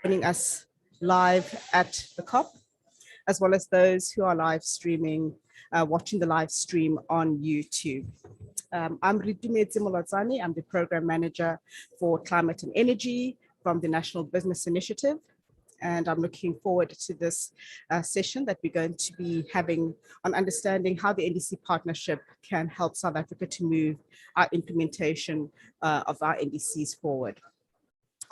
joining us live at the COP, as well as those who are live streaming, watching the live stream on YouTube. I'm Ridumetse Molatsani. I'm the Program Manager for Climate and Energy from the National Business Initiative. And I'm looking forward to this session that we're going to be having on understanding how the NDC Partnership can help South Africa to move our implementation of our NDCs forward.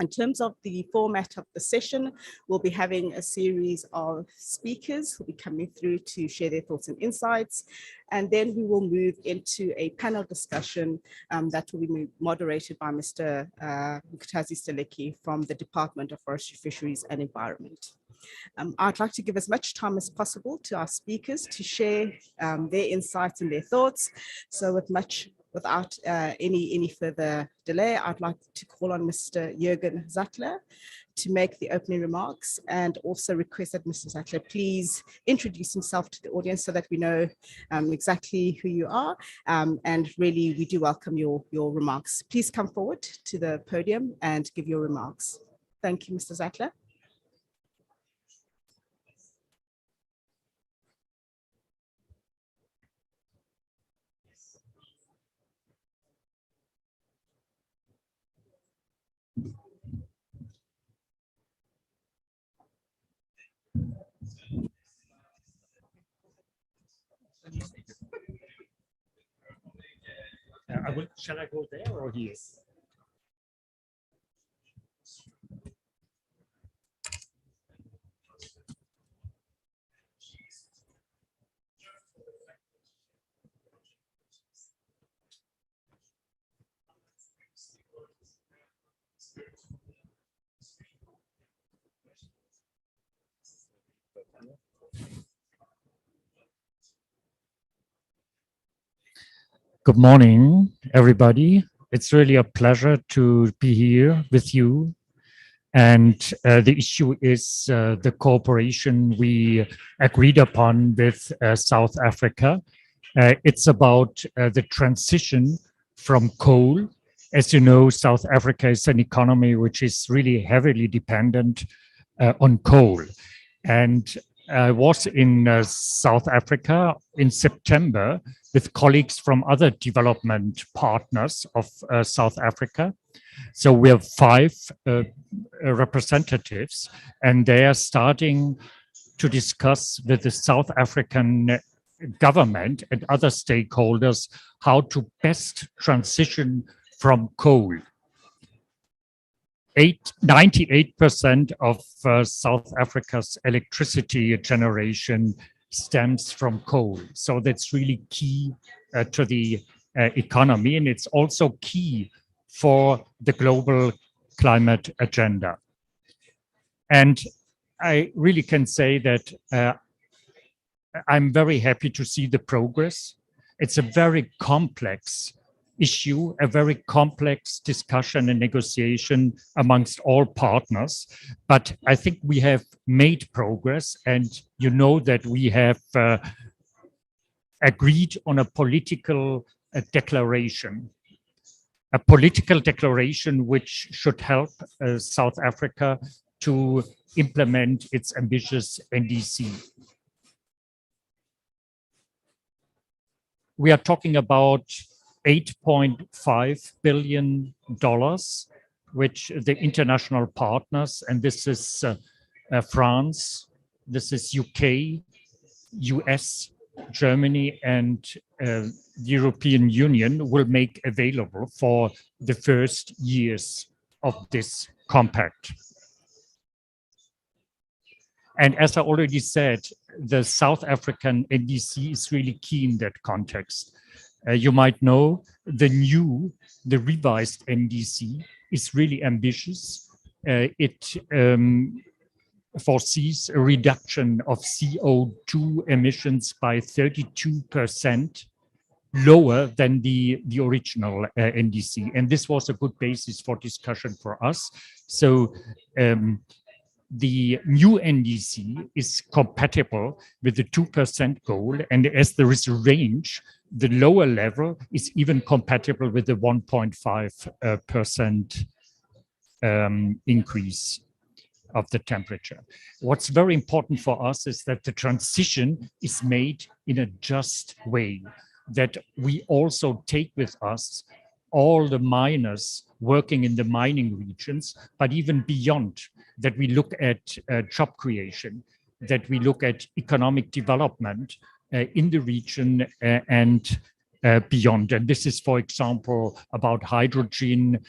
In terms of the format of the session, we'll be having a series of speakers who'll be coming through to share their thoughts and insights. And then we will move into a panel discussion that will be moderated by Mr. Mkhutazi Steleki from the Department of Forestry, Fisheries and Environment. I'd like to give as much time as possible to our speakers to share their insights and their thoughts. So without any further delay, I'd like to call on Mr. Jürgen Sattler to make the opening remarks, and also request that Mr. Sattler please introduce himself to the audience so that we know exactly who you are. And really, we do welcome your remarks. Please come forward to the podium and give your remarks. Thank you, Mr. Sattler. Shall I go there or here? Good morning, everybody. It's really a pleasure to be here with you. And the issue is the cooperation we agreed upon with South Africa. It's about the transition from coal. As you know, South Africa is an economy which is really heavily dependent on coal. And I was in South Africa in September with colleagues from other development partners of South Africa. So we have 5 representatives, and they are starting to discuss with the South African government and other stakeholders how to best transition from coal. 98% of South Africa's electricity generation stems from coal. So that's really key to the economy, and it's also key for the global climate agenda. And I really can say that I'm very happy to see the progress. It's a very complex issue, a very complex discussion and negotiation amongst all partners. But I think we have made progress, and you know that we have agreed on a political declaration. A political declaration which should help South Africa to implement its ambitious NDC. We are talking about $8.5 billion, which the international partners, and this is France, this is UK, US, Germany, and the European Union will make available for the first years of this compact. And as I already said, the South African NDC is really key in that context. You might know the revised NDC is really ambitious. It foresees a reduction of CO2 emissions by 32% lower than the original NDC. And this was a good basis for discussion for us. So the new NDC is compatible with the 2% goal. And as there is a range, the lower level is even compatible with the 1.5% increase of the temperature. What's very important for us is that the transition is made in a just way, that we also take with us all the miners working in the mining regions, but even beyond, that we look at job creation, that we look at economic development in the region and beyond. And this is, for example, about hydrogen.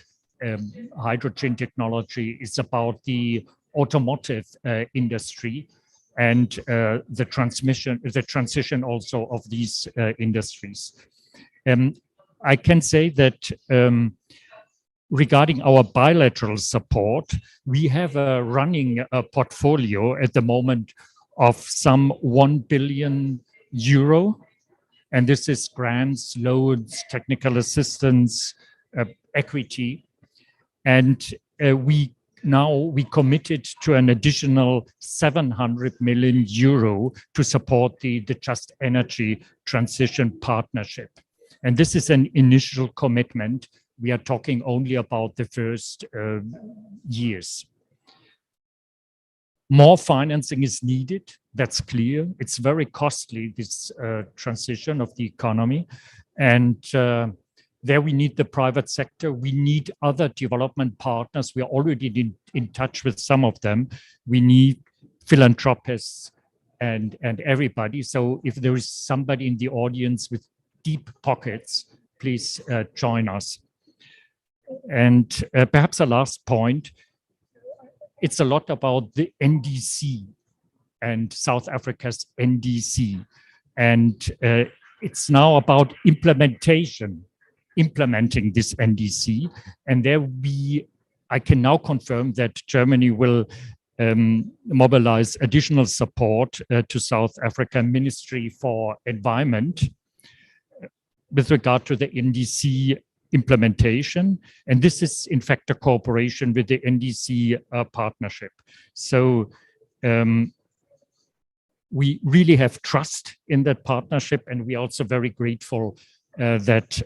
Hydrogen technology is about the automotive industry and the transition also of these industries. I can say that regarding our bilateral support, we have a running portfolio at the moment of some 1 billion euro. And this is grants, loans, technical assistance, equity. And we committed to an additional 700 million euro to support the Just Energy Transition Partnership. And this is an initial commitment. We are talking only about the first years. More financing is needed, that's clear. It's very costly, this transition of the economy. And there we need the private sector. We need other development partners. We are already in touch with some of them. We need philanthropists and everybody. So if there is somebody in the audience with deep pockets, please join us. And perhaps a last point, it's a lot about the NDC and South Africa's NDC. And it's now about implementing this NDC. And there I can now confirm that Germany will mobilize additional support to South African Ministry for Environment with regard to the NDC implementation. And this is in fact a cooperation with the NDC partnership. So we really have trust in that partnership, and we are also very grateful that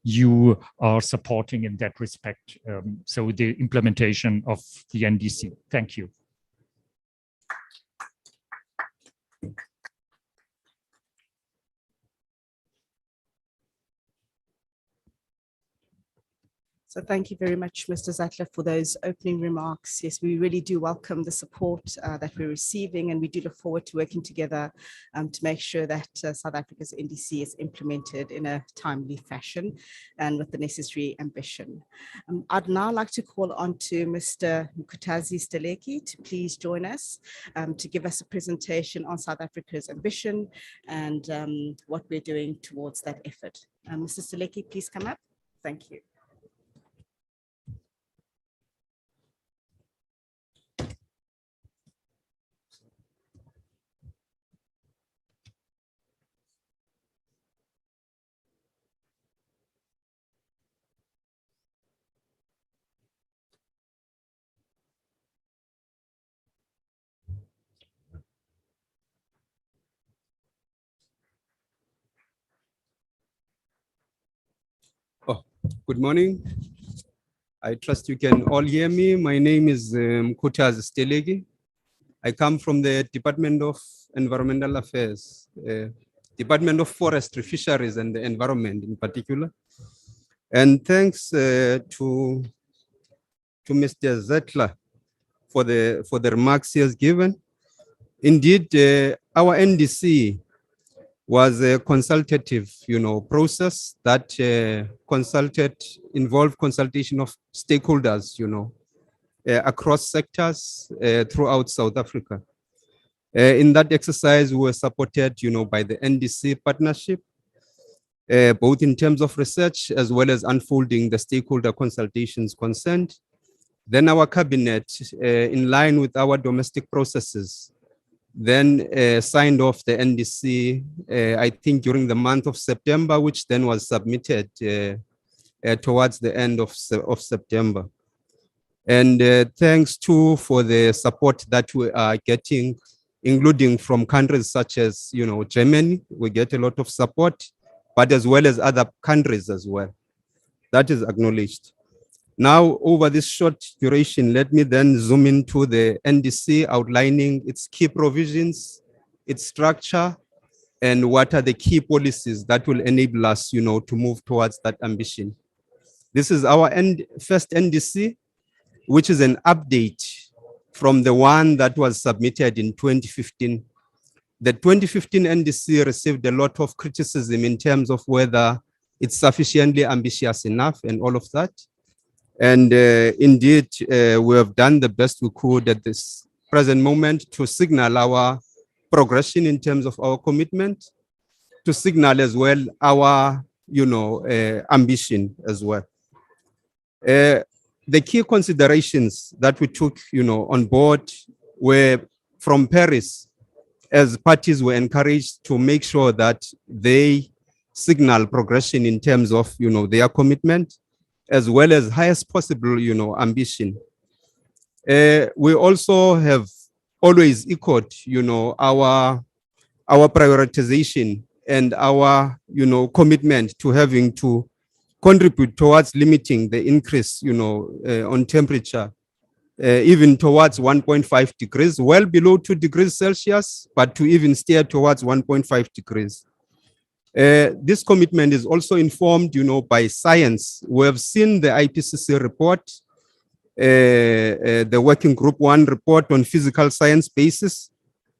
you are supporting in that respect. So the implementation of the NDC. Thank you. So thank you very much, Mr. Zattler, for those opening remarks. Yes, we really do welcome the support that we're receiving, and we do look forward to working together to make sure that South Africa's NDC is implemented in a timely fashion and with the necessary ambition. I'd now like to call on to Mr. Nkutazi Steleki to please join us to give us a presentation on South Africa's ambition and what we're doing towards that effort. Mr. Steleki, please come up. Thank you. Good morning. I trust you can all hear me. My name is Nkutazi Steleki. I come from the Department of Environmental Affairs, Department of Forestry, Fisheries and the Environment in particular. And thanks to Mr. Zattler for the remarks he has given. Indeed, our NDC was a consultative, process that involved consultation of stakeholders, across sectors throughout South Africa. In that exercise, we were supported, by the NDC Partnership, both in terms of research as well as unfolding the stakeholder consultations concerned. Then our cabinet, in line with our domestic processes, then signed off the NDC, I think during the month of September, which then was submitted towards the end of September. And thanks too for the support that we are getting, including from countries such as, Germany, we get a lot of support, but as well as other countries as well. That is acknowledged. Now, over this short duration, let me then zoom into the NDC, outlining its key provisions, its structure, and what are the key policies that will enable us, to move towards that ambition. This is our first NDC, which is an update from the one that was submitted in 2015. The 2015 NDC received a lot of criticism in terms of whether it's sufficiently ambitious enough and all of that. And indeed, we have done the best we could at this present moment to signal our progression in terms of our commitment, to signal as well our, ambition as well. The key considerations that we took, on board were from Paris, as parties were encouraged to make sure that they signal progression in terms of, their commitment, as well as highest possible, ambition. We also have always echoed, our prioritization and our, commitment to having to contribute towards limiting the increase, on temperature, even towards 1.5 degrees, well below 2 degrees Celsius, but to even steer towards 1.5 degrees. This commitment is also informed, by science. We have seen the IPCC report, the Working Group 1 report on physical science basis,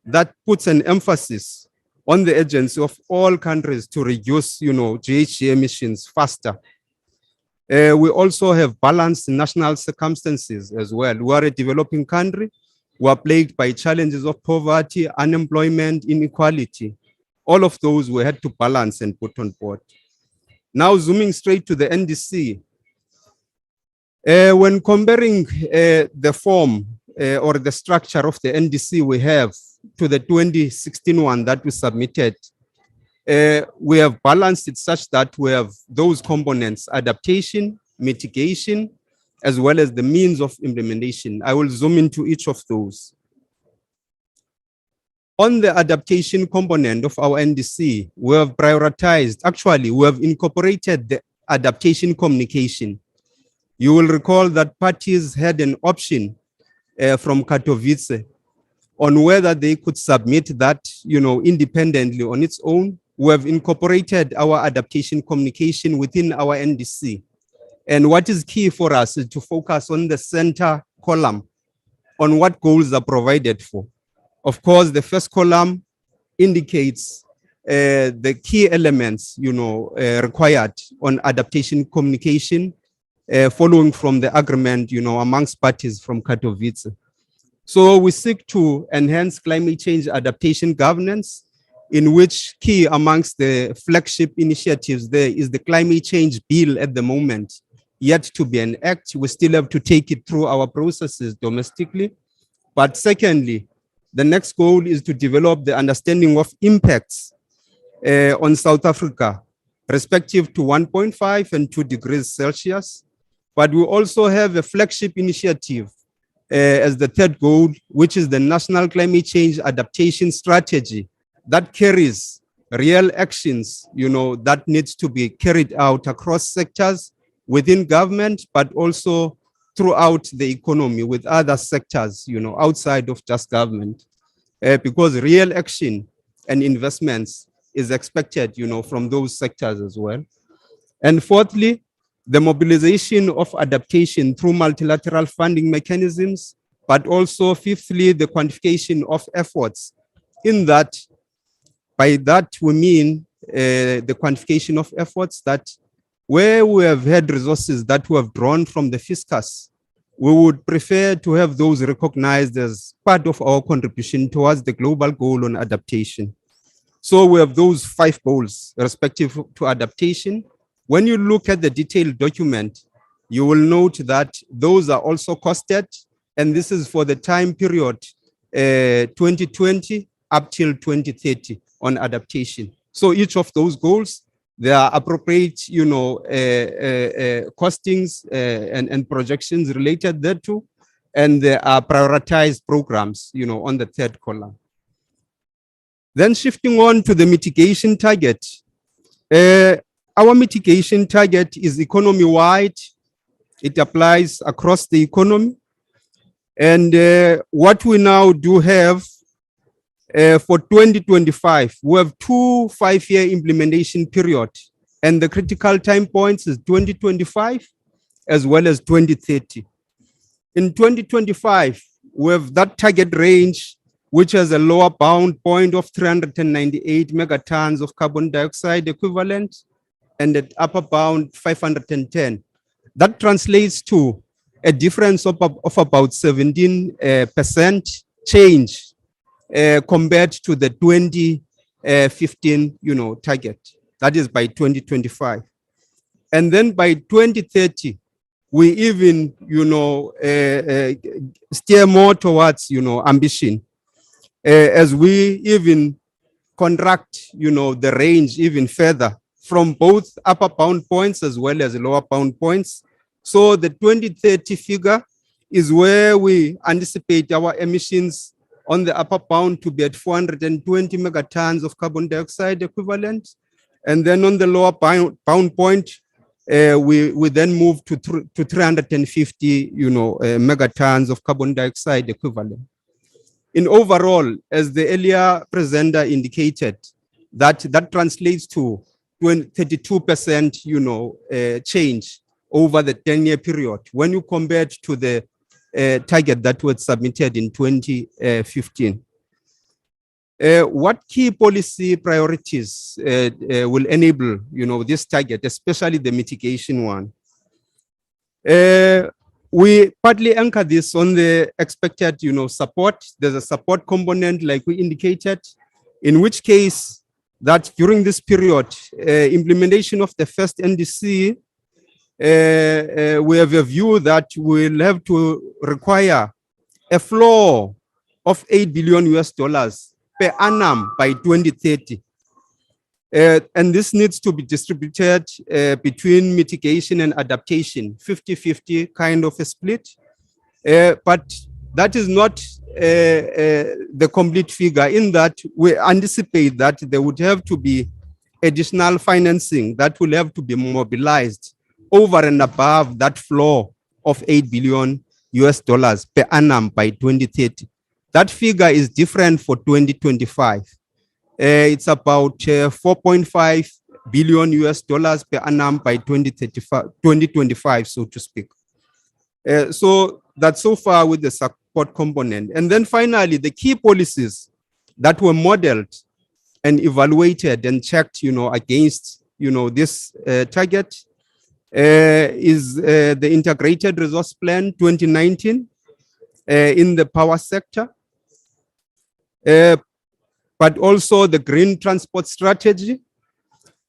that puts an emphasis on the urgency of all countries to reduce, GHG emissions faster. We also have balanced national circumstances as well. We are a developing country. We are plagued by challenges of poverty, unemployment, inequality. All of those we had to balance and put on board. Now, zooming straight to the NDC. When comparing the form or the structure of the NDC we have to the 2016 one that we submitted, we have balanced it such that we have those components: adaptation, mitigation, as well as the means of implementation. I will zoom into each of those. On the adaptation component of our NDC, we have prioritized, actually, we have incorporated the adaptation communication. You will recall that parties had an option from Katowice on whether they could submit that, independently on its own. We have incorporated our adaptation communication within our NDC. And what is key for us is to focus on the center column, on what goals are provided for. Of course, the first column indicates the key elements, required on adaptation communication, following from the agreement, amongst parties from Katowice. So we seek to enhance climate change adaptation governance, in which key amongst the flagship initiatives there is the climate change bill at the moment, yet to be an act. We still have to take it through our processes domestically. But secondly, the next goal is to develop the understanding of impacts on South Africa, respective to 1.5 and 2 degrees Celsius. But we also have a flagship initiative as the third goal, which is the National Climate Change Adaptation Strategy, that carries real actions, that needs to be carried out across sectors within government, but also throughout the economy with other sectors, outside of just government, because real action and investments is expected, from those sectors as well. And fourthly, the mobilization of adaptation through multilateral funding mechanisms, but also fifthly, the quantification of efforts. In that, by that we mean the quantification of efforts that where we have had resources that we have drawn from the fiscus, we would prefer to have those recognized as part of our contribution towards the global goal on adaptation. So we have those 5 goals respective to adaptation. When you look at the detailed document, you will note that those are also costed, and this is for the time period 2020 up till 2030 on adaptation. So each of those goals, there are appropriate, costings and projections related thereto, and there are prioritized programs, on the third column. Then shifting on to the mitigation target. Our mitigation target is economy-wide, It applies across the economy. And what we now do have for 2025, we have 2 5-year implementation period, and the critical time points is 2025 as well as 2030. In 2025, we have that target range, which has a lower bound point of 398 megatons of carbon dioxide equivalent, and an upper bound 510. That translates to a difference of about 17% change compared to the 2015, target. That is by 2025. And then by 2030, we even, steer more towards, ambition, as we even contract, the range even further from both upper bound points as well as lower bound points. So the 2030 figure is where we anticipate our emissions on the upper bound to be at 420 megatons of carbon dioxide equivalent. And then on the lower bound point, we then move to 350, megatons of carbon dioxide equivalent. In overall, as the earlier presenter indicated, that translates to 32%, change over the 10-year period when you compare it to the target that was submitted in 2015. What key policy priorities will enable, this target, especially the mitigation one? We partly anchor this on the expected, support. There's a support component, like we indicated, in which case that during this period, implementation of the first NDC, we have a view that we'll have to require a floor of $8 billion per annum by 2030. And this needs to be distributed between mitigation and adaptation, 50-50 kind of a split. But that is not the complete figure, in that we anticipate that there would have to be additional financing that will have to be mobilized over and above that floor of $8 billion per annum by 2030. That figure is different for 2025. It's about $4.5 billion per annum by 2025, so to speak. So that's so far with the support component. And then finally, the key policies that were modeled and evaluated and checked, against, this target is the Integrated Resource Plan 2019 in the power sector, but also the Green Transport Strategy.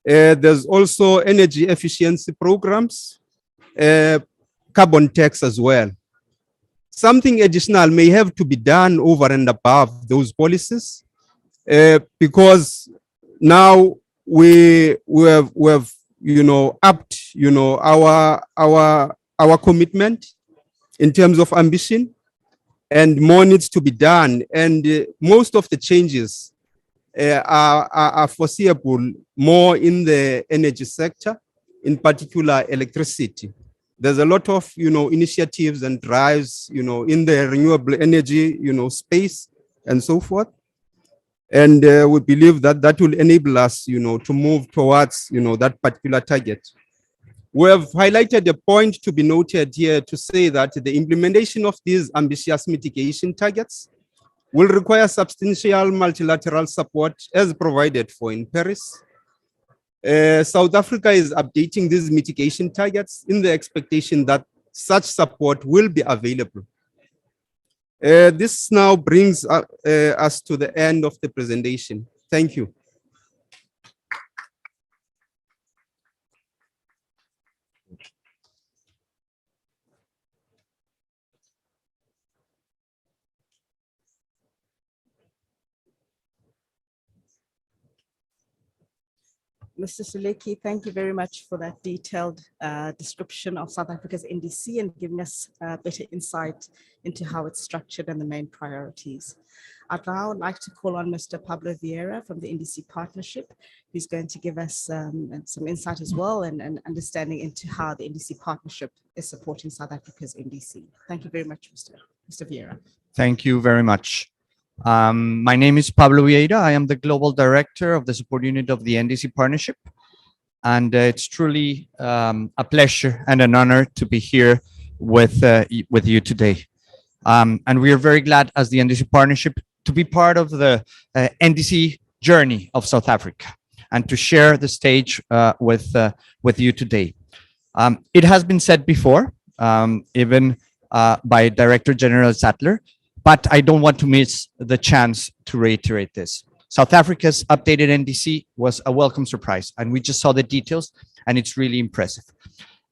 There's also energy efficiency programs, carbon tax as well. Something additional may have to be done over and above those policies, because now we have upped, our commitment in terms of ambition, and more needs to be done. And most of the changes are foreseeable more in the energy sector, in particular electricity. There's a lot of, initiatives and drives, in the renewable energy, space and so forth. And we believe that that will enable us, to move towards, that particular target. We have highlighted a point to be noted here to say that the implementation of these ambitious mitigation targets will require substantial multilateral support as provided for in Paris. South Africa is updating these mitigation targets in the expectation that such support will be available. This now brings us to the end of the presentation. Thank you. Mr. Suleki, thank you very much for that detailed description of South Africa's NDC and giving us better insight into how it's structured and the main priorities. I'd now like to call on Mr. Pablo Vieira from the NDC Partnership, who's going to give us some insight as well and understanding into how the NDC Partnership is supporting South Africa's NDC. Thank you very much, Mr. Vieira. Thank you very much. My name is Pablo Vieira. I am the Global Director of the Support Unit of the NDC Partnership. And it's truly a pleasure and an honor to be here with you today. And we are very glad as the NDC Partnership to be part of the NDC journey of South Africa and to share the stage with you today. It has been said before, even by Director General Sattler, but I don't want to miss the chance to reiterate this. South Africa's updated NDC was a welcome surprise, and we just saw the details, and it's really impressive.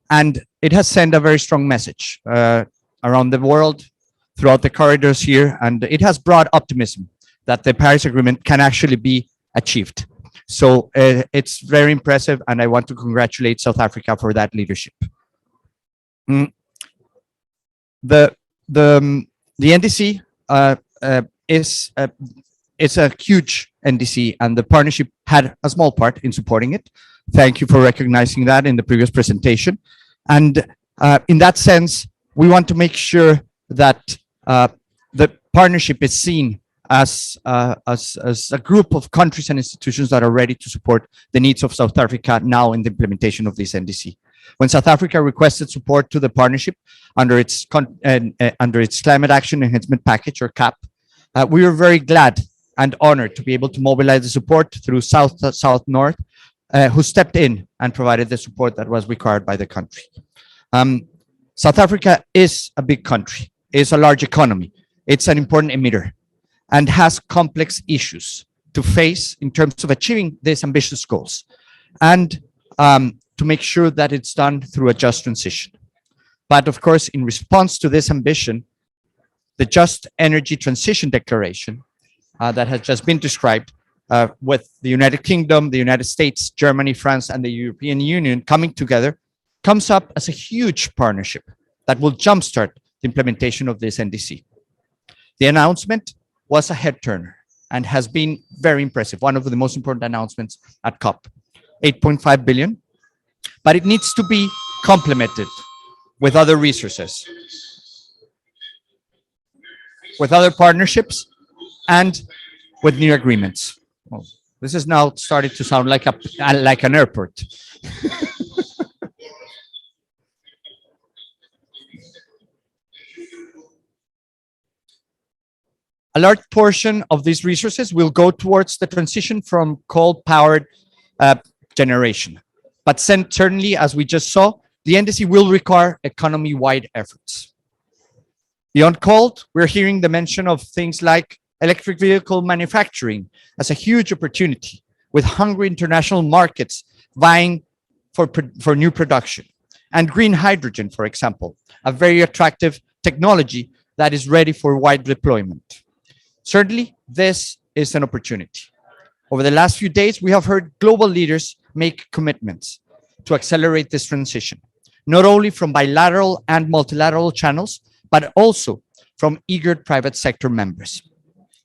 And it has sent a very strong message around the world, throughout the corridors here, and it has brought optimism that the Paris Agreement can actually be achieved. So it's very impressive, and I want to congratulate South Africa for that leadership. The NDC is a huge NDC, and the partnership had a small part in supporting it. Thank you for recognizing that in the previous presentation. And in that sense, we want to make sure that the partnership is seen as a group of countries and institutions that are ready to support the needs of South Africa now in the implementation of this NDC. When South Africa requested support to the partnership under its Climate Action Enhancement Package, or CAP, we were very glad and honored to be able to mobilize the support through South-North, who stepped in and provided the support that was required by the country. South Africa is a big country, is a large economy, it's an important emitter, and has complex issues to face in terms of achieving these ambitious goals, and to make sure that it's done through a just transition. But of course, in response to this ambition, the Just Energy Transition Declaration that has just been described with the United Kingdom, the United States, Germany, France, and the European Union coming together, comes up as a huge partnership that will jumpstart the implementation of this NDC. The announcement was a head turner and has been very impressive, one of the most important announcements at COP, 8.5 billion, but it needs to be complemented with other resources, with other partnerships, and with new agreements. Well, this is now starting to sound like an airport. A large portion of these resources will go towards the transition from coal-powered generation. But certainly, as we just saw, the NDC will require economy-wide efforts. Beyond coal, we're hearing the mention of things like electric vehicle manufacturing as a huge opportunity, with hungry international markets vying for new production. And green hydrogen, for example, a very attractive technology that is ready for wide deployment. Certainly, this is an opportunity. Over the last few days, we have heard global leaders make commitments to accelerate this transition, not only from bilateral and multilateral channels, but also from eager private sector members.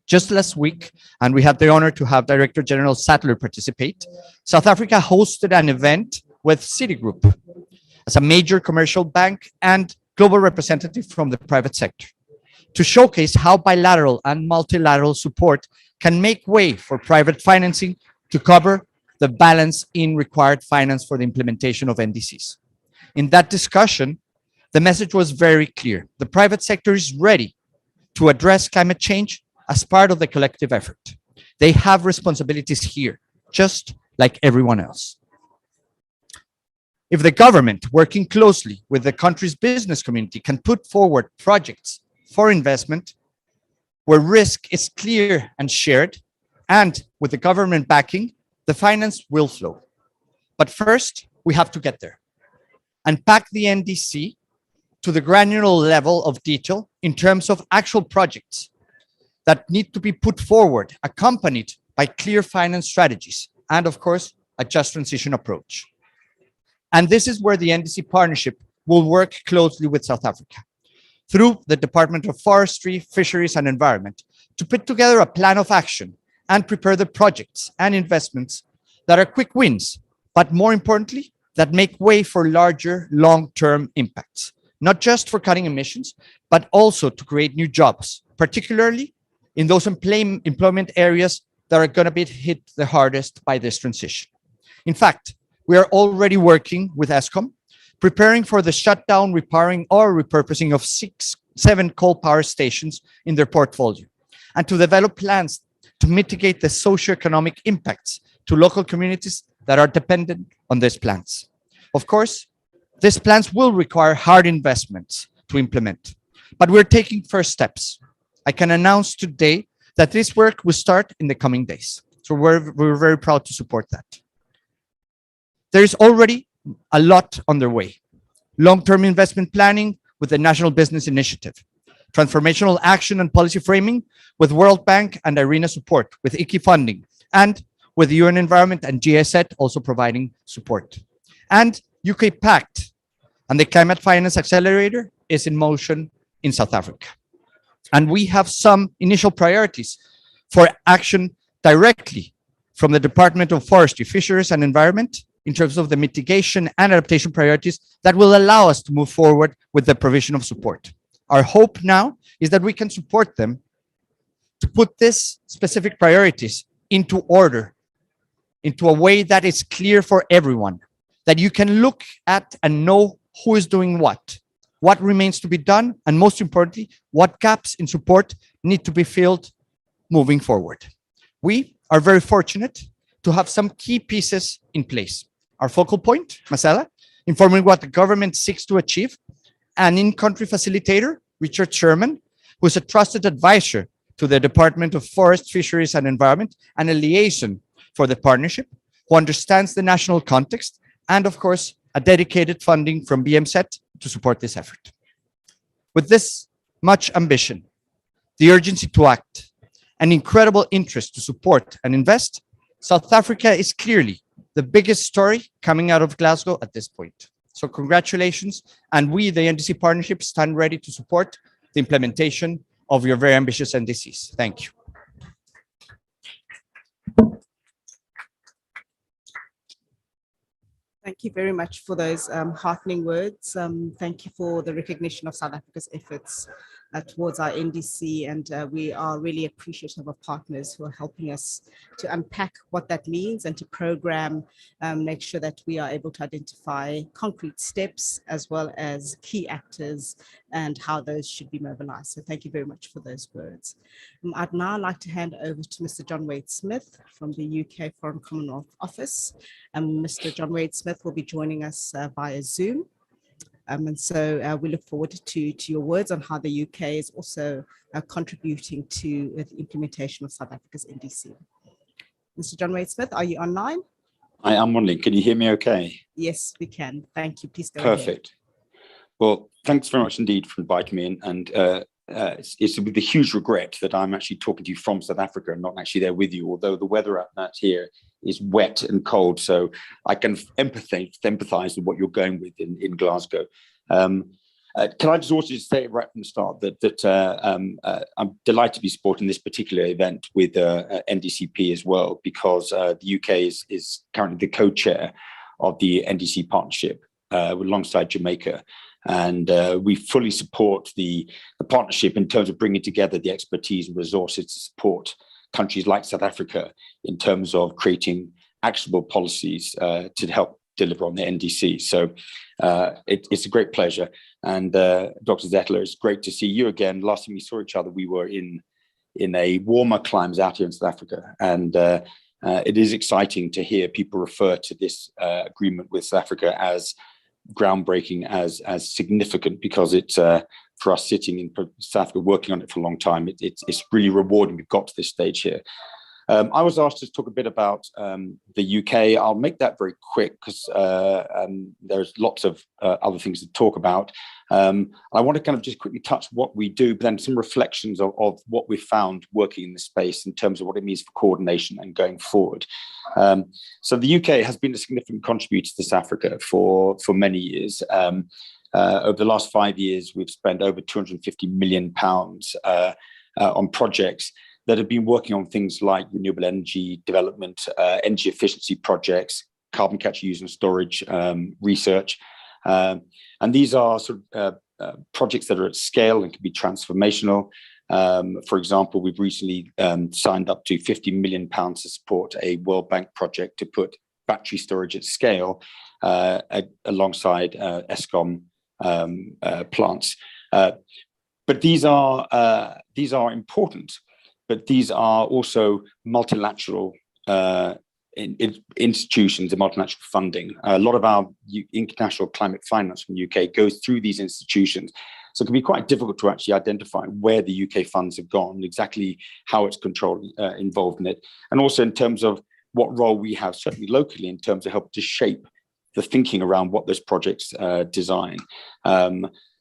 Just last week, and we had the honor to have Director General Sattler participate, South Africa hosted an event with Citigroup as a major commercial bank and global representative from the private sector, to showcase how bilateral and multilateral support can make way for private financing to cover the balance in required finance for the implementation of NDCs. In that discussion, the message was very clear. The private sector is ready to address climate change as part of the collective effort. They have responsibilities here, just like everyone else. If the government, working closely with the country's business community, can put forward projects for investment where risk is clear and shared, and with the government backing, the finance will flow. But first, we have to get there and pack the NDC to the granular level of detail in terms of actual projects that need to be put forward, accompanied by clear finance strategies, and of course, a just transition approach. And this is where the NDC partnership will work closely with South Africa through the Department of Forestry, Fisheries and Environment, to put together a plan of action and prepare the projects and investments that are quick wins, but more importantly, that make way for larger long-term impacts, not just for cutting emissions, but also to create new jobs, particularly in those employment areas that are going to be hit the hardest by this transition. In fact, we are already working with ESCOM, preparing for the shutdown, repairing, or repurposing of 7 coal power stations in their portfolio, and to develop plans to mitigate the socioeconomic impacts to local communities that are dependent on these plans. Of course, these plans will require hard investments to implement, but we're taking first steps. I can announce today that this work will start in the coming days. So we're very proud to support that. There is already a lot underway. Long-term investment planning with the National Business Initiative, transformational action and policy framing with World Bank and IRENA support, with ICI funding, and with the UN Environment and GSET also providing support. And UK Pact and the Climate Finance Accelerator is in motion in South Africa. And we have some initial priorities for action directly from the Department of Forestry, Fisheries and Environment in terms of the mitigation and adaptation priorities that will allow us to move forward with the provision of support. Our hope now is that we can support them to put these specific priorities into order, into a way that is clear for everyone, that you can look at and know who is doing what remains to be done, and most importantly, what gaps in support need to be filled moving forward. We are very fortunate to have some key pieces in place. Our focal point, Marcela, informing what the government seeks to achieve, an in-country facilitator, Richard Sherman, who is a trusted advisor to the Department of Forest, Fisheries and Environment, and a liaison for the partnership, who understands the national context, and of course, a dedicated funding from BMSET to support this effort. With this much ambition, the urgency to act, and incredible interest to support and invest, South Africa is clearly the biggest story coming out of Glasgow at this point. So congratulations, and we, the NDC Partnership, stand ready to support the implementation of your very ambitious NDCs. Thank you. Thank you very much for those heartening words. Thank you for the recognition of South Africa's efforts towards our NDC, and we are really appreciative of partners who are helping us to unpack what that means and to program, make sure that we are able to identify concrete steps as well as key actors and how those should be mobilized. So thank you very much for those words. I'd now like to hand over to Mr. John Wade Smith from the UK Foreign Commonwealth Office. Mr. John Wade Smith will be joining us via Zoom. And so we look forward to your words on how the UK is also contributing to the implementation of South Africa's NDC. Mr. John Wade Smith, are you online? I am online. Can you hear me okay? Yes, we can. Thank you. Please go ahead. Perfect. Well, thanks very much indeed for inviting me in. And it's with a huge regret that I'm actually talking to you from South Africa and not actually there with you, although the weather out here is wet and cold. So I can empathize with what you're going with in Glasgow. Can I just also say right from the start that I'm delighted to be supporting this particular event with NDCP as well, because the UK is currently the co-chair of the NDC Partnership alongside Jamaica. And we fully support the partnership in terms of bringing together the expertise and resources to support countries like South Africa in terms of creating actionable policies to help deliver on the NDC. So it's a great pleasure. And Dr. Zettler, it's great to see you again. Last time we saw each other, we were in a warmer climate out here in South Africa. And it is exciting to hear people refer to this agreement with South Africa as groundbreaking, as significant, because it's for us sitting in South Africa working on it for a long time. It's really rewarding we've got to this stage here. I was asked to talk a bit about the UK. I'll make that very quick because there's lots of other things to talk about. I want to kind of just quickly touch what we do, but then some reflections of what we've found working in this space in terms of what it means for coordination and going forward. So the UK has been a significant contributor to South Africa for many years. Over the last 5 years, we've spent over £250 million on projects that have been working on things like renewable energy development, energy efficiency projects, carbon capture, use and storage research. And these are sort of projects that are at scale and can be transformational. For example, we've recently signed up to £50 million to support a World Bank project to put battery storage at scale alongside ESCOM plants. But these are important, but these are also multilateral institutions and multilateral funding. A lot of our international climate finance from the UK goes through these institutions. So it can be quite difficult to actually identify where the UK funds have gone, exactly how it's controlled, involved in it. And also in terms of what role we have, certainly locally, in terms of helping to shape the thinking around what those projects design.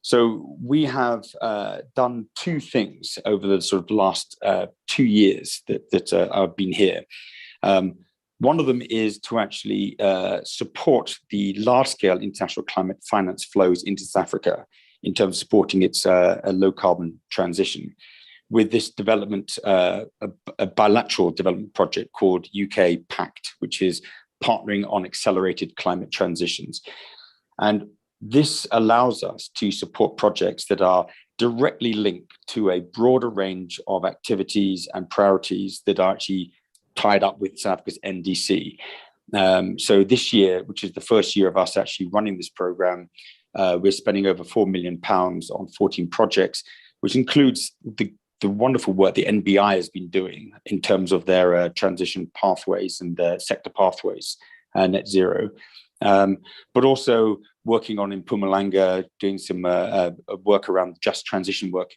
So we have done two things over the sort of last 2 years that I've been here. One of them is to actually support the large-scale international climate finance flows into South Africa in terms of supporting its low-carbon transition with this development, a bilateral development project called UK Pact, which is partnering on accelerated climate transitions. And this allows us to support projects that are directly linked to a broader range of activities and priorities that are actually tied up with South Africa's NDC. So this year, which is the first year of us actually running this program, we're spending over £4 million on 14 projects, which includes the wonderful work the NBI has been doing in terms of their transition pathways and their sector pathways, net zero. But also working on in Mpumalanga, doing some work around just transition work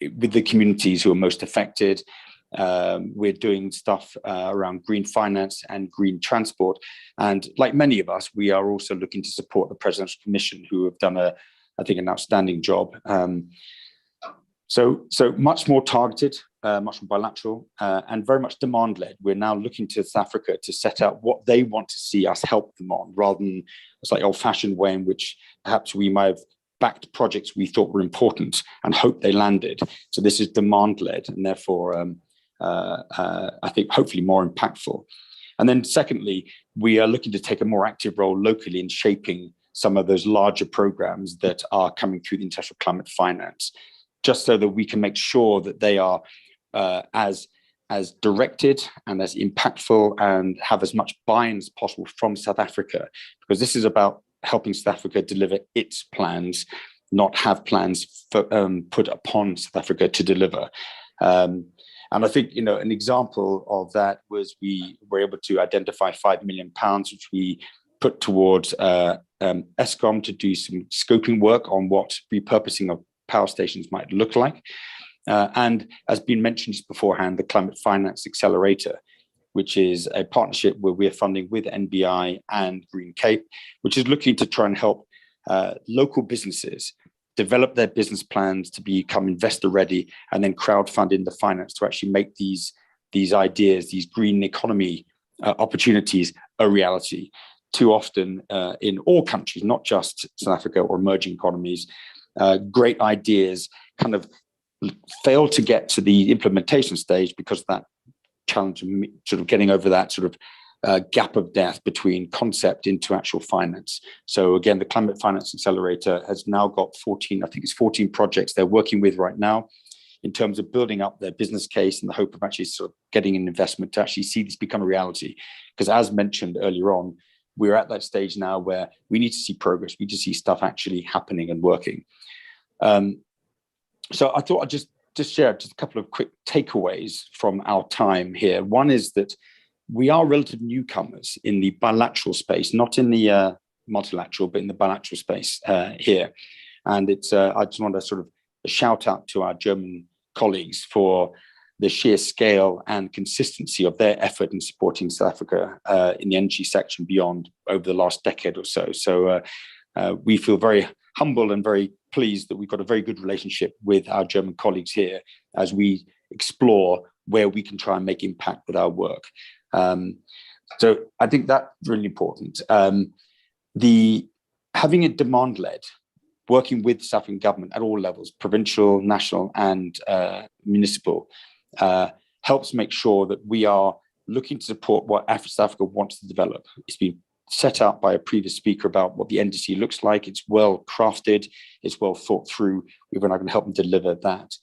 with the communities who are most affected. We're doing stuff around green finance and green transport. And like many of us, we are also looking to support the Presidential Commission, who have done, I think, an outstanding job. So much more targeted, much more bilateral, and very much demand-led. We're now looking to South Africa to set out what they want to see us help them on, rather than a slightly old-fashioned way in which perhaps we might have backed projects we thought were important and hoped they landed. So this is demand-led, and therefore, I think hopefully more impactful. And then secondly, we are looking to take a more active role locally in shaping some of those larger programs that are coming through the international climate finance, just so that we can make sure that they are as directed and as impactful and have as much buy-in as possible from South Africa, because this is about helping South Africa deliver its plans, not have plans put upon South Africa to deliver. And I think, an example of that was we were able to identify £5 million, which we put towards ESCOM to do some scoping work on what repurposing of power stations might look like. And as been mentioned just beforehand, the Climate Finance Accelerator, which is a partnership where we're funding with NBI and Green Cape, which is looking to try and help local businesses develop their business plans to become investor ready, and then crowdfund in the finance to actually make these ideas, these green economy opportunities, a reality. Too often in all countries, not just South Africa or emerging economies, great ideas kind of fail to get to the implementation stage because of that challenge of sort of getting over that sort of gap of death between concept into actual finance. So again, the Climate Finance Accelerator has now got 14 projects they're working with right now in terms of building up their business case in the hope of actually sort of getting an investment to actually see this become a reality. Because as mentioned earlier on, we're at that stage now where we need to see progress. We need to see stuff actually happening and working. So I thought I'd just share just a couple of quick takeaways from our time here. One is that we are relative newcomers in the bilateral space, not in the multilateral, but in the bilateral space here. And it's I just want to sort of shout out to our German colleagues for the sheer scale and consistency of their effort in supporting South Africa in the energy sector and beyond over the last decade or so. So we feel very humble and very pleased that we've got a very good relationship with our German colleagues here as we explore where we can try and make impact with our work. So I think that's really important. Having it demand-led working with the South African government at all levels, provincial, national, and municipal, helps make sure that we are looking to support what South Africa wants to develop. It's been set out by a previous speaker about what the NDC looks like. It's well crafted, it's well thought through. We're going to help them deliver that.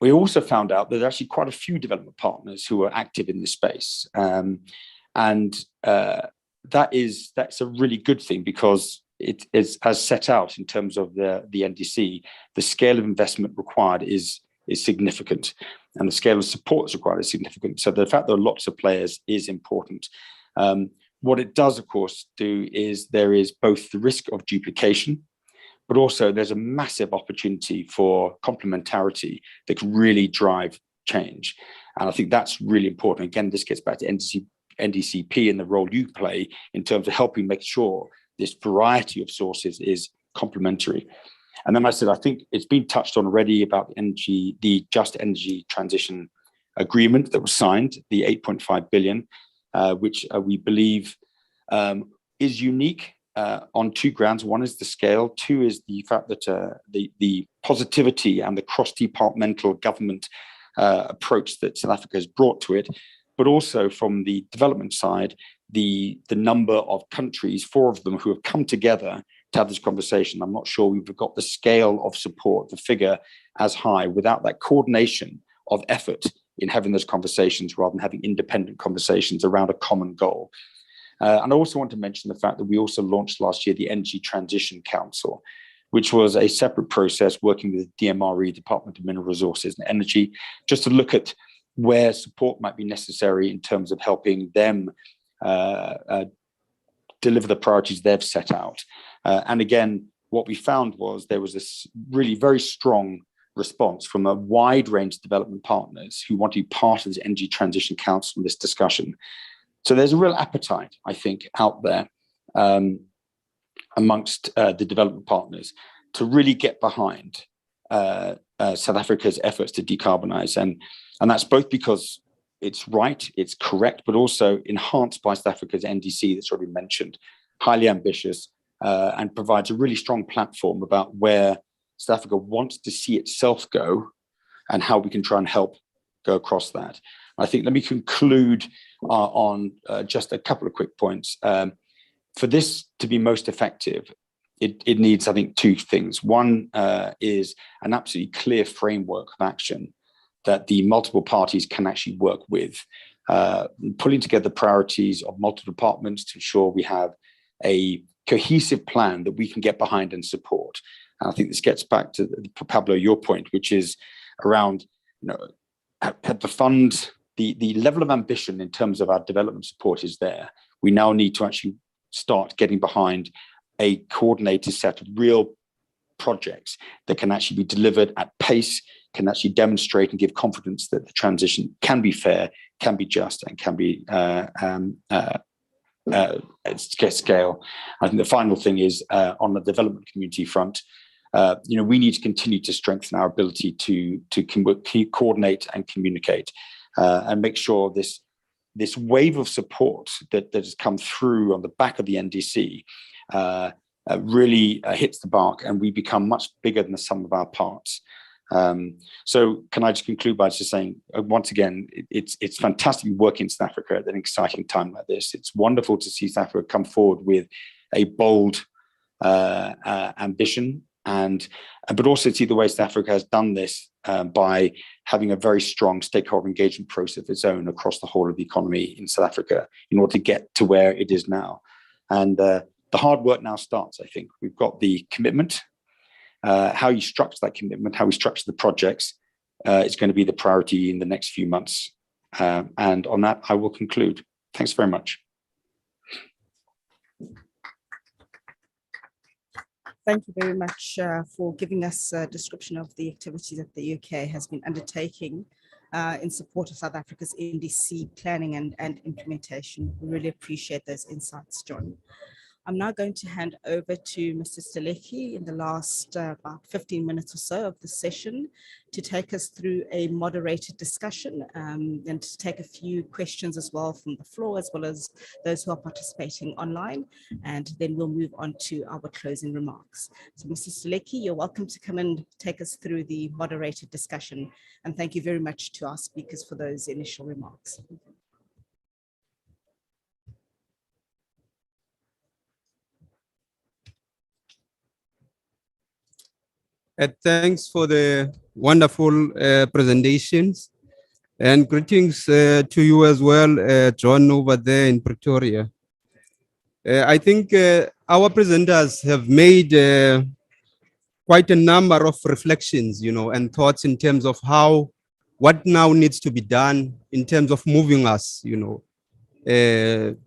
We also found out that there are actually quite a few development partners who are active in this space. That's a really good thing, because it is, as set out in terms of the NDC, the scale of investment required is significant, and the scale of support that's required is significant. So the fact there are lots of players is important. What it does, of course, do is there is both the risk of duplication, but also there's a massive opportunity for complementarity that can really drive change. And I think that's really important. Again, this gets back to NDCP and the role you play in terms of helping make sure this variety of sources is complementary. And then I said, I think it's been touched on already about the Just Energy Transition Agreement that was signed, the 8.5 billion, which we believe is unique on two grounds. One is the scale. Two is the fact that the positivity and the cross-departmental government approach that South Africa has brought to it, but also from the development side, the number of countries, 4 of them, who have come together to have this conversation. I'm not sure we've got the scale of support, the figure as high, without that coordination of effort in having those conversations rather than having independent conversations around a common goal. And I also want to mention the fact that we also launched last year the Energy Transition Council, which was a separate process working with DMRE, Department of Mineral Resources and Energy, just to look at where support might be necessary in terms of helping them deliver the priorities they've set out. And again, what we found was there was this really very strong response from a wide range of development partners who want to be part of this Energy Transition Council in this discussion. So there's a real appetite, I think, out there amongst the development partners to really get behind South Africa's efforts to decarbonize. And that's both because it's right, it's correct, but also enhanced by South Africa's NDC that's already mentioned, highly ambitious, and provides a really strong platform about where South Africa wants to see itself go and how we can try and help go across that. I think, let me conclude on just a couple of quick points. For this to be most effective, it needs, I think, 2 things. One is an absolutely clear framework of action that the multiple parties can actually work with, pulling together priorities of multiple departments to ensure we have a cohesive plan that we can get behind and support. And I think this gets back to, Pablo, your point, which is around, at the fund, the level of ambition in terms of our development support is there. We now need to actually start getting behind a coordinated set of real projects that can actually be delivered at pace, can actually demonstrate and give confidence that the transition can be fair, can be just, and can be scale. I think the final thing is on the development community front, we need to continue to strengthen our ability to coordinate and communicate and make sure this wave of support that has come through on the back of the NDC really hits the mark, and we become much bigger than the sum of our parts. So can I just conclude by just saying, once again, it's fantastic working in South Africa at an exciting time like this. It's wonderful to see South Africa come forward with a bold ambition, but also see the way South Africa has done this by having a very strong stakeholder engagement process of its own across the whole of the economy in South Africa in order to get to where it is now. And the hard work now starts, I think. We've got the commitment. How you structure that commitment, how we structure the projects is going to be the priority in the next few months. And on that, I will conclude. Thanks very much. Thank you very much for giving us a description of the activities that the UK has been undertaking in support of South Africa's NDC planning and implementation. We really appreciate those insights, John. I'm now going to hand over to Mr. Steleki in the last about 15 minutes or so of the session to take us through a moderated discussion and to take a few questions as well from the floor, as well as those who are participating online. And then we'll move on to our closing remarks. So Mr. Steleki, you're welcome to come and take us through the moderated discussion. And thank you very much to our speakers for those initial remarks. Thanks for the wonderful presentations, and greetings to you as well, John, over there in Pretoria. I think our presenters have made quite a number of reflections, and thoughts in terms of what now needs to be done in terms of moving us,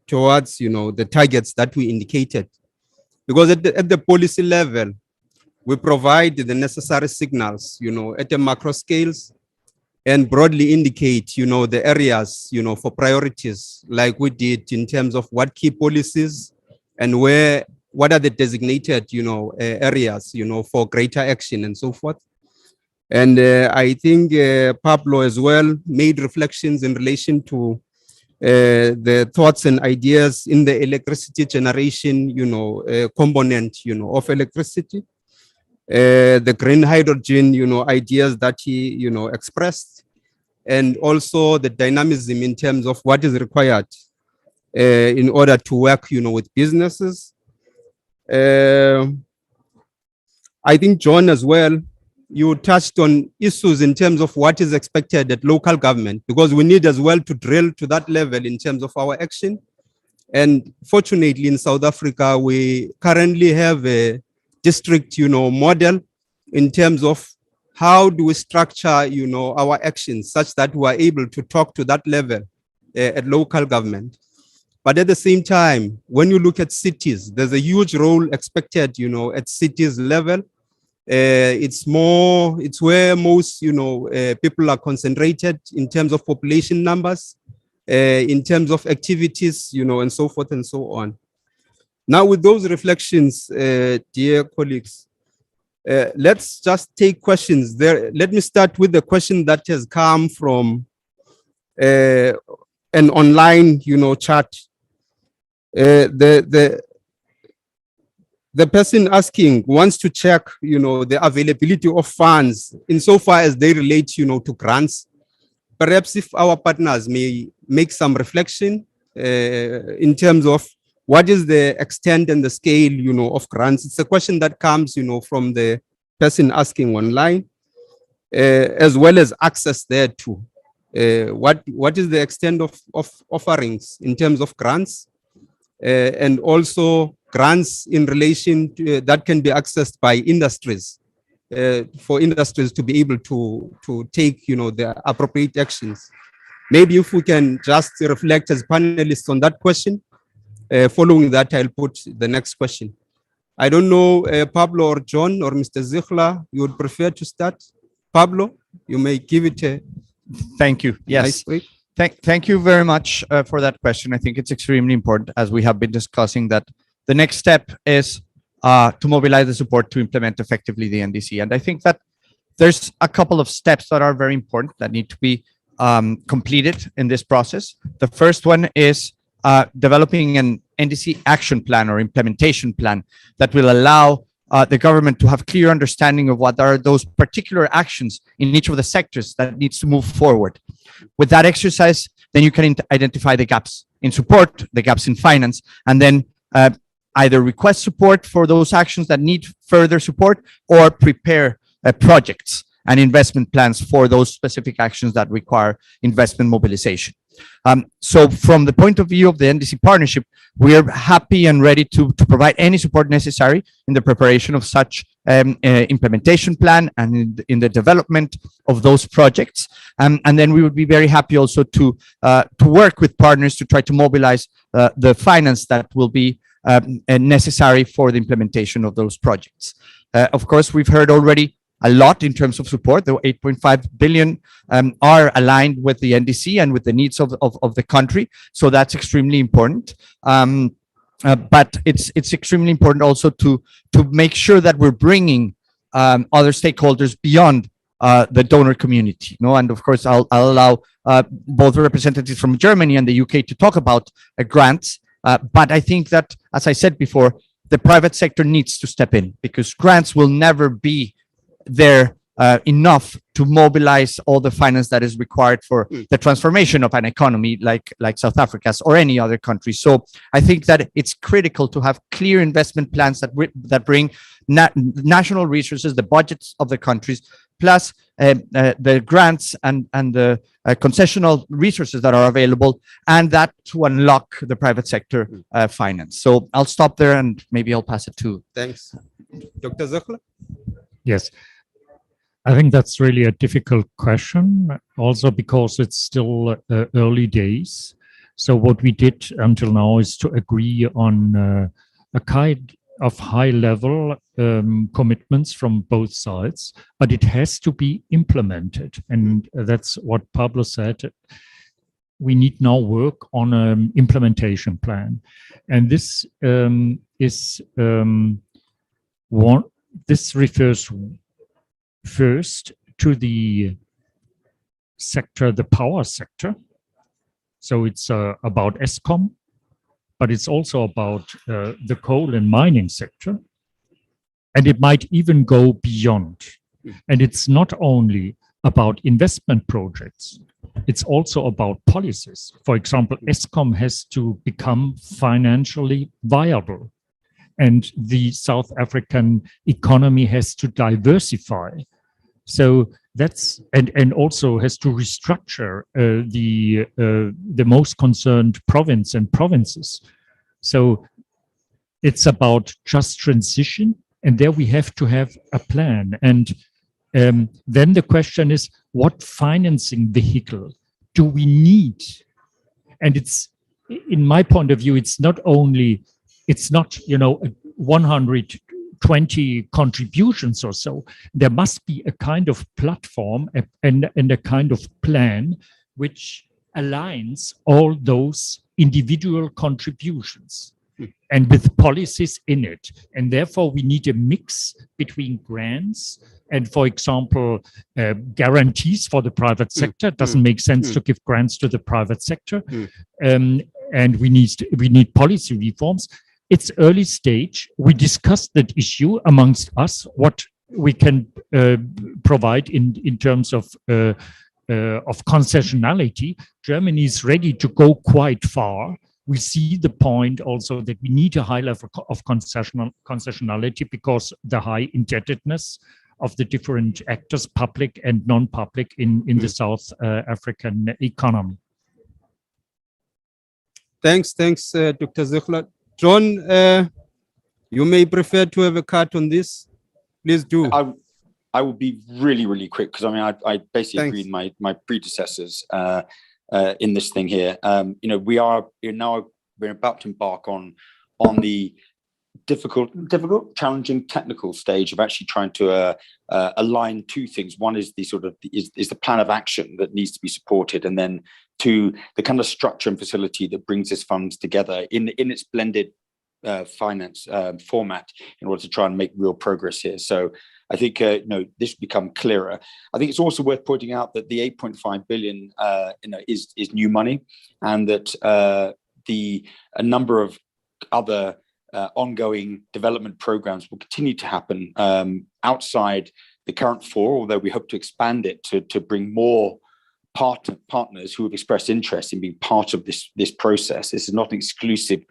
towards, the targets that we indicated. Because at the policy level, we provide the necessary signals, at a macro scales, and broadly indicate, the areas, for priorities, like we did in terms of what key policies and what are the designated, areas, for greater action and so forth. And I think Pablo as well made reflections in relation to the thoughts and ideas in the electricity generation, component, of electricity. The green hydrogen, ideas that he, expressed, and also the dynamism in terms of what is required in order to work, with businesses. I think John as well, you touched on issues in terms of what is expected at local government, because we need as well to drill to that level in terms of our action. And fortunately in South Africa, we currently have a district, model in terms of how do we structure, our actions such that we are able to talk to that level at local government. But at the same time, when you look at cities, there's a huge role expected, at cities level. It's where most, people are concentrated in terms of population numbers, in terms of activities, and so forth and so on. Now, with those reflections, dear colleagues, let's just take questions there. Let me start with the question that has come from an online, chat. The person asking wants to check, the availability of funds insofar as they relate, to grants. Perhaps if our partners may make some reflection in terms of what is the extent and the scale, of grants. It's a question that comes, from the person asking online, as well as access there too. What is the extent of offerings in terms of grants, and also grants in relation to that can be accessed by industries, for industries to be able to take, the appropriate actions. Maybe if we can just reflect as panelists on that question. Following that, I'll put the next question. I don't know, Pablo or John or Mr. Zichler, you would prefer to start? Pablo, you may give it a Thank you. Yes. nice break. Thank you very much for that question. I think it's extremely important, as we have been discussing, that the next step is to mobilize the support to implement effectively the NDC. And I think that there's a couple of steps that are very important that need to be completed in this process. The first one is developing an NDC action plan or implementation plan that will allow the government to have clear understanding of what are those particular actions in each of the sectors that needs to move forward. With that exercise, then you can identify the gaps in support, the gaps in finance, and then either request support for those actions that need further support, or prepare projects and investment plans for those specific actions that require investment mobilization. So from the point of view of the NDC partnership, we are happy and ready to provide any support necessary in the preparation of such implementation plan and in the development of those projects. And then we would be very happy also to work with partners to try to mobilize the finance that will be necessary for the implementation of those projects. Of course, we've heard already a lot in terms of support. The 8.5 billion are aligned with the NDC and with the needs of the country. So that's extremely important. but it's extremely important also to make sure that we're bringing other stakeholders beyond the donor community. No, and of course I'll allow both representatives from Germany and the UK to talk about grants. But I think that, as I said before, the private sector needs to step in, because grants will never be there enough to mobilize all the finance that is required for the transformation of an economy like South Africa's or any other country. So I think that it's critical to have clear investment plans that bring national resources, the budgets of the countries, plus the grants and the concessional resources that are available, and that to unlock the private sector finance. So I'll stop there and maybe I'll pass it to. Thanks. Dr. Ziegler? Yes. I think that's really a difficult question, also because it's still early days. So what we did until now is to agree on a kind of high-level commitments from both sides, but it has to be implemented. And that's what Pablo said. We need now work on an implementation plan. And this this refers first to the sector, the power sector. So it's about Eskom, but it's also about the coal and mining sector. And it might even go beyond. And it's not only about investment projects, it's also about policies. For example, Eskom has to become financially viable. And the South African economy has to diversify. So that's and also has to restructure the most concerned province and provinces. So it's about just transition, and there we have to have a plan. And then the question is, what financing vehicle do we need? And it's, in my point of view, it's not 120 contributions or so. There must be a kind of platform and a kind of plan which aligns all those individual contributions and with policies in it. And therefore, we need a mix between grants and, for example, guarantees for the private sector. It doesn't make sense to give grants to the private sector. And we need policy reforms. It's early stage. We discussed that issue amongst us, what we can provide in terms of concessionality. Germany is ready to go quite far. We see the point also that we need a high level of concessionality because the high indebtedness of the different actors, public and non-public, in the South African economy. Thanks, Dr. Ziegler. John, you may prefer to have a cut on this. Please do. I will be really, really quick, because I mean, I basically agree with my predecessors in this thing here. We're about to embark on the difficult, challenging technical stage of actually trying to align two things. One is the plan of action that needs to be supported, and then to the kind of structure and facility that brings these funds together in its blended finance format in order to try and make real progress here. So I think this will become clearer. I think it's also worth pointing out that the 8.5 billion is new money, and that a number of other ongoing development programs will continue to happen outside the current four, although we hope to expand it to bring more partners who have expressed interest in being part of this process. This is not an exclusive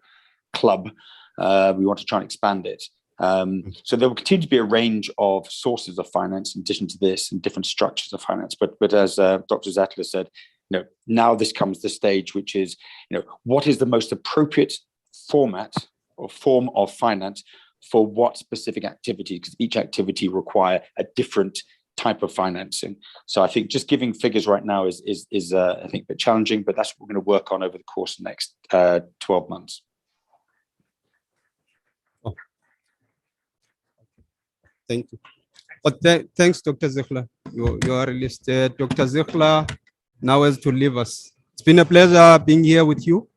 club. We want to try and expand it. So there will continue to be a range of sources of finance in addition to this, and different structures of finance. But as Dr. Ziegler said, now this comes the stage, which is, what is the most appropriate format or form of finance for what specific activity? Because each activity require a different type of financing. So I think just giving figures right now is I think a bit challenging, but that's what we're going to work on over the course of the next 12 months. Oh. Thank you. But thanks, Dr. Ziegler. You are released. Dr. Ziegler now has to leave us. It's been a pleasure being here with you.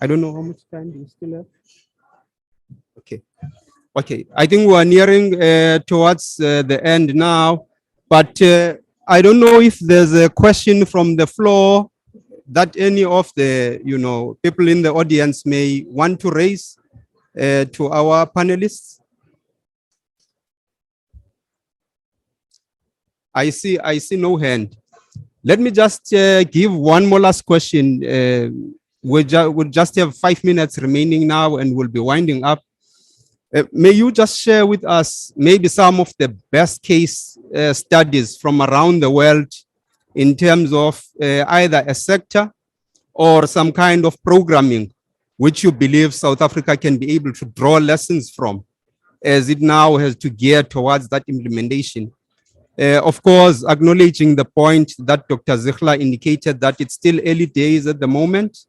I don't know how much time do you still have. Okay. Okay. I think we are nearing towards the end now, but I don't know if there's a question from the floor that any of the people in the audience may want to raise to our panelists. I see no hand. Let me just give one more last question. We'll just have 5 minutes remaining now and we'll be winding up. May you just share with us maybe some of the best case studies from around the world in terms of either a sector or some kind of programming which you believe South Africa can be able to draw lessons from as it now has to gear towards that implementation. Of course, acknowledging the point that Dr. Zichler indicated that it's still early days at the moment.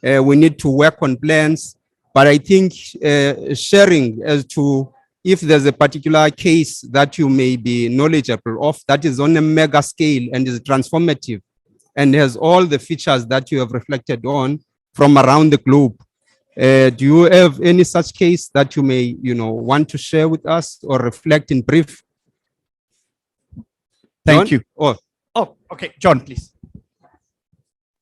We need to work on plans, but I think sharing as to if there's a particular case that you may be knowledgeable of that is on a mega scale and is transformative and has all the features that you have reflected on from around the globe. Do you have any such case that you may, want to share with us or reflect in brief? Thank you. Oh, Okay, John, please.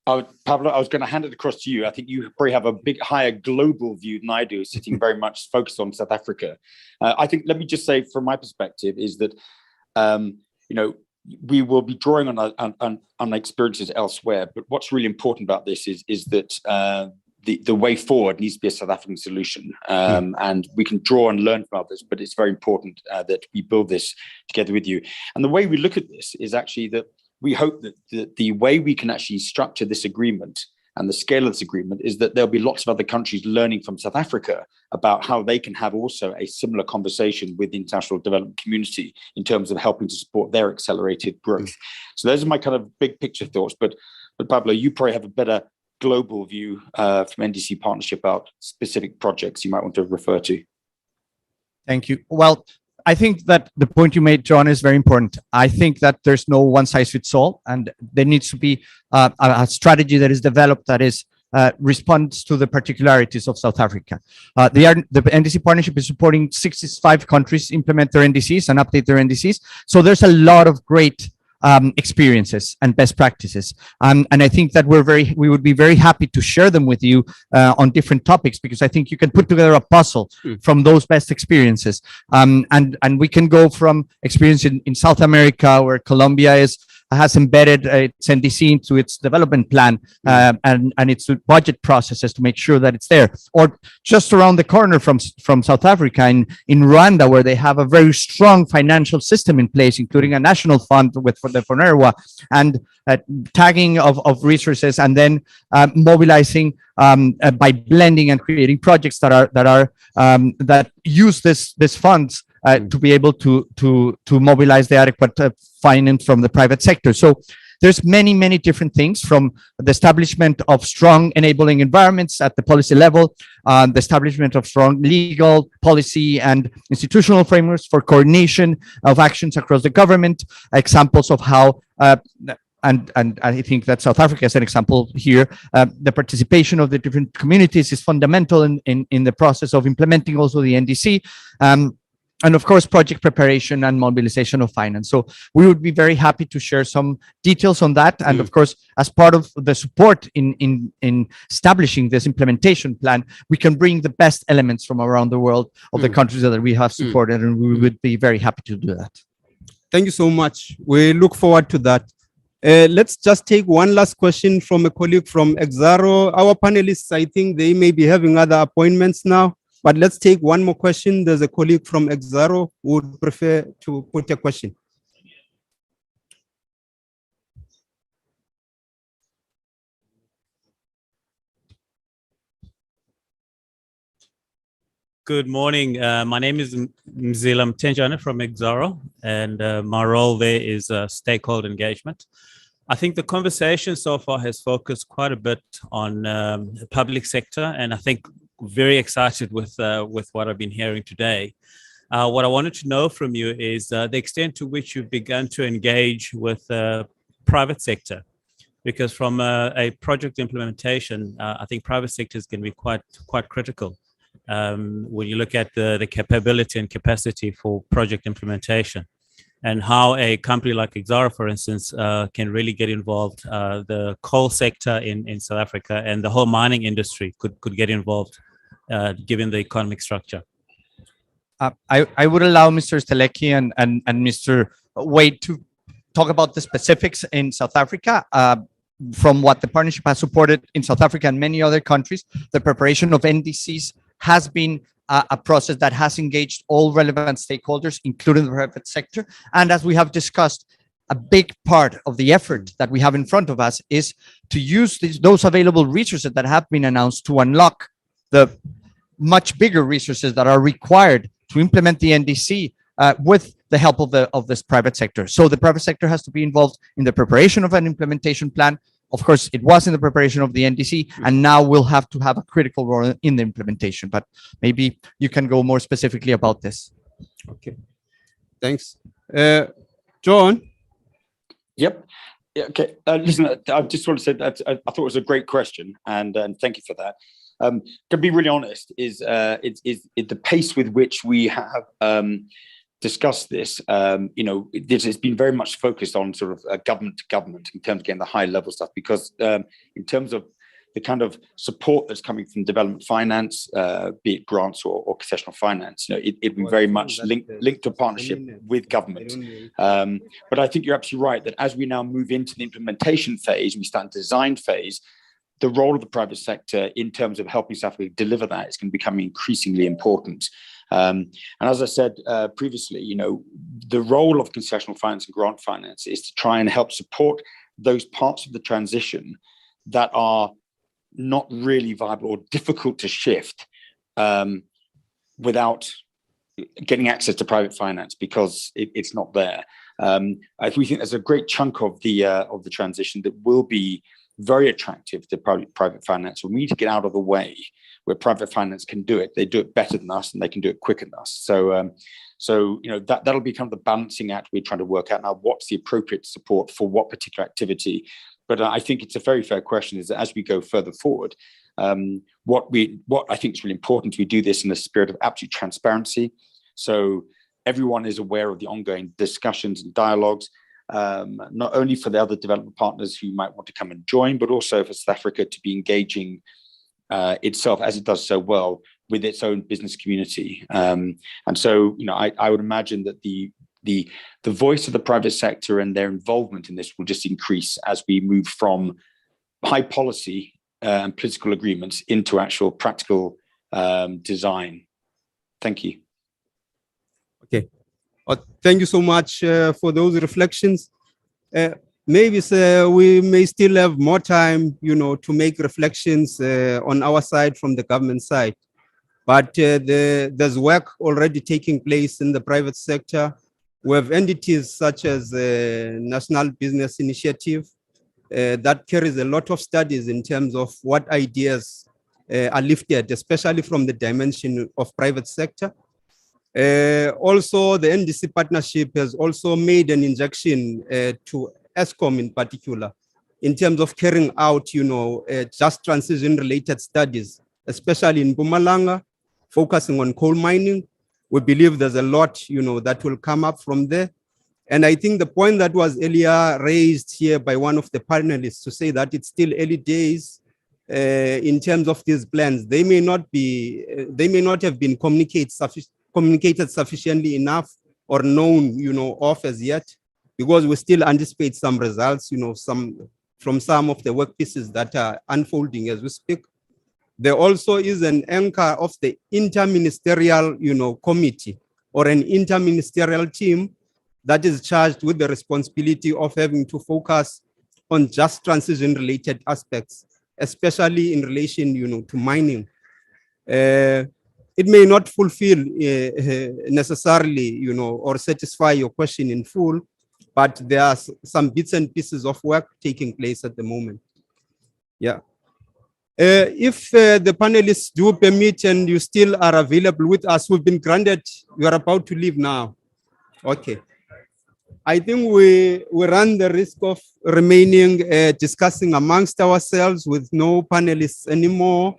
Pablo, I was going to hand it across to you. I think you probably have a big, higher global view than I do, sitting very much focused on South Africa. I think, let me just say from my perspective is that, we will be drawing on experiences elsewhere. But what's really important about this is that the way forward needs to be a South African solution. And we can draw and learn from others, but it's very important that we build this together with you. And the way we look at this is actually that we hope that the way we can actually structure this agreement and the scale of this agreement is that there'll be lots of other countries learning from South Africa about how they can have also a similar conversation with the international development community in terms of helping to support their accelerated growth. So those are my kind of big picture thoughts. But Pablo, you probably have a better global view from NDC Partnership about specific projects you might want to refer to. Thank you. Well, I think that the point you made, John, is very important. I think that there's no one size fits all, and there needs to be a strategy that is developed that is responds to the particularities of South Africa. The NDC Partnership is supporting 65 countries implement their NDCs and update their NDCs. So there's a lot of great experiences and best practices. And I think that we would be very happy to share them with you on different topics, because I think you can put together a puzzle from those best experiences. And we can go from experience in South America, where Colombia has embedded its NDC into its development plan and its budget processes to make sure that it's there. Or just around the corner from South Africa in Rwanda, where they have a very strong financial system in place, including a national fund for the FONERWA, and tagging of resources, and then mobilizing by blending and creating projects that use this funds to be able to mobilize the adequate finance from the private sector. So there's many different things, from the establishment of strong enabling environments at the policy level, the establishment of strong legal policy and institutional frameworks for coordination of actions across the government, examples of how and I think that South Africa is an example here. The participation of the different communities is fundamental in the process of implementing also the NDC. And of course, project preparation and mobilization of finance. So we would be very happy to share some details on that. And of course, as part of the support in establishing this implementation plan, we can bring the best elements from around the world of the countries that we have supported, and we would be very happy to do that. Thank you so much. We look forward to that. Let's just take one last question from a colleague from Exaro. Our panelists, I think they may be having other appointments now. But let's take one more question. There's a colleague from Exaro who would prefer to put a question. Good morning. My name is Mzila Mtenjana from Exaro, and my role there is stakeholder engagement. I think the conversation so far has focused quite a bit on the public sector, and I think very excited with what I've been hearing today. What I wanted to know from you is the extent to which you've begun to engage with the private sector, because from a project implementation, I think private sector is going to be quite critical. when you look at the capability and capacity for project implementation, and how a company like Exara, for instance, can really get involved. The coal sector in South Africa and the whole mining industry could get involved, given the economic structure. I would allow Mr. Steleki and Mr. Wade to talk about the specifics in South Africa. From what the partnership has supported in South Africa and many other countries, the preparation of NDCs has been a process that has engaged all relevant stakeholders, including the private sector. And as we have discussed, a big part of the effort that we have in front of us is to use those available resources that have been announced to unlock the much bigger resources that are required to implement the NDC with the help of this private sector. So the private sector has to be involved in the preparation of an implementation plan. Of course, it was in the preparation of the NDC, and now we'll have to have a critical role in the implementation. But maybe you can go more specifically about this. Okay, thanks. John? Yep. Yeah, okay. Listen, I just want to say that I thought it was a great question, and thank you for that. To be really honest, is the pace with which we have discussed this. This has been very much focused on sort of government to government in terms of getting the high level stuff, because in terms of the kind of support that's coming from development finance, be it grants or concessional finance, it'd be very much linked to partnership with government. But I think you're absolutely right that as we now move into the implementation phase, we start the design phase, the role of the private sector in terms of helping South Africa deliver that is going to become increasingly important. And as I said previously, the role of concessional finance and grant finance is to try and help support those parts of the transition that are not really viable or difficult to shift without getting access to private finance, because it's not there. We think there's a great chunk of the transition that will be very attractive to private finance. We need to get out of the way where private finance can do it. They do it better than us, and they can do it quicker than us. So that'll become the balancing act we're trying to work out now. What's the appropriate support for what particular activity? But I think it's a very fair question, is that as we go further forward, what I think is really important, we do this in a spirit of absolute transparency. So everyone is aware of the ongoing discussions and dialogues, not only for the other development partners who might want to come and join, but also for South Africa to be engaging itself, as it does so well, with its own business community. And so, I would imagine that the voice of the private sector and their involvement in this will just increase as we move from high policy and political agreements into actual practical design. Thank you. Okay. Thank you so much for those reflections. Maybe we may still have more time, to make reflections on our side from the government side. But there's work already taking place in the private sector. We have entities such as the National Business Initiative that carries a lot of studies in terms of what ideas are lifted, especially from the dimension of private sector. Also, the NDC partnership has also made an injection to ESCOM in particular, in terms of carrying out, just transition-related studies, especially in Mpumalanga, focusing on coal mining. We believe there's a lot, that will come up from there. And I think the point that was earlier raised here by one of the panelists to say that it's still early days in terms of these plans. They may not have been communicated sufficiently enough or known, of as yet, because we still anticipate some results, from some of the work pieces that are unfolding as we speak. There also is an anchor of the interministerial, committee or an interministerial team that is charged with the responsibility of having to focus on just transition-related aspects, especially in relation, to mining. It may not fulfill necessarily, or satisfy your question in full, but there are some bits and pieces of work taking place at the moment. Yeah. If the panelists do permit and you still are available with us, we've been granted, you are about to leave now. Okay. I think we run the risk of remaining discussing amongst ourselves with no panelists anymore.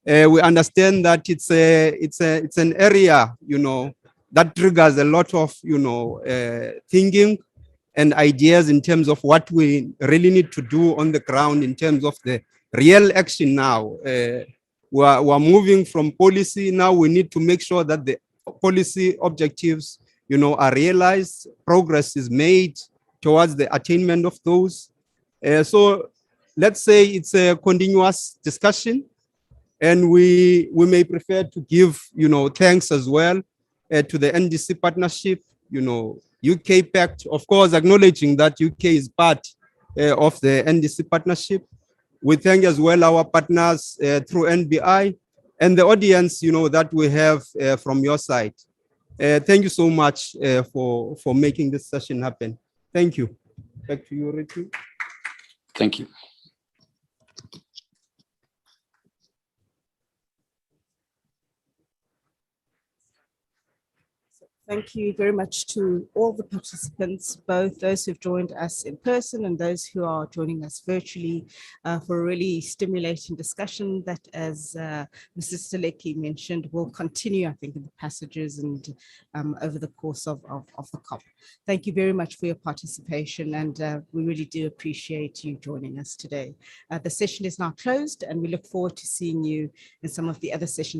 We understand that it's an area, that triggers a lot of, thinking and ideas in terms of what we really need to do on the ground in terms of the real action now. We're moving from policy. Now we need to make sure that the policy objectives, are realized, progress is made towards the attainment of those. So let's say it's a continuous discussion, and we may prefer to give, thanks as well to the NDC Partnership, UK Pact, of course, acknowledging that UK is part of the NDC Partnership. We thank as well our partners through NBI and the audience, that we have from your side. Thank you so much for making this session happen. Thank you. Back to you, Ritu. Thank you. Thank you very much to all the participants, both those who've joined us in person and those who are joining us virtually, for a really stimulating discussion that, as Mr. Steleki mentioned, will continue, I think, in the passages and over the course of the COP. Thank you very much for your participation, and we really do appreciate you joining us today. The session is now closed, and we look forward to seeing you in some of the other sessions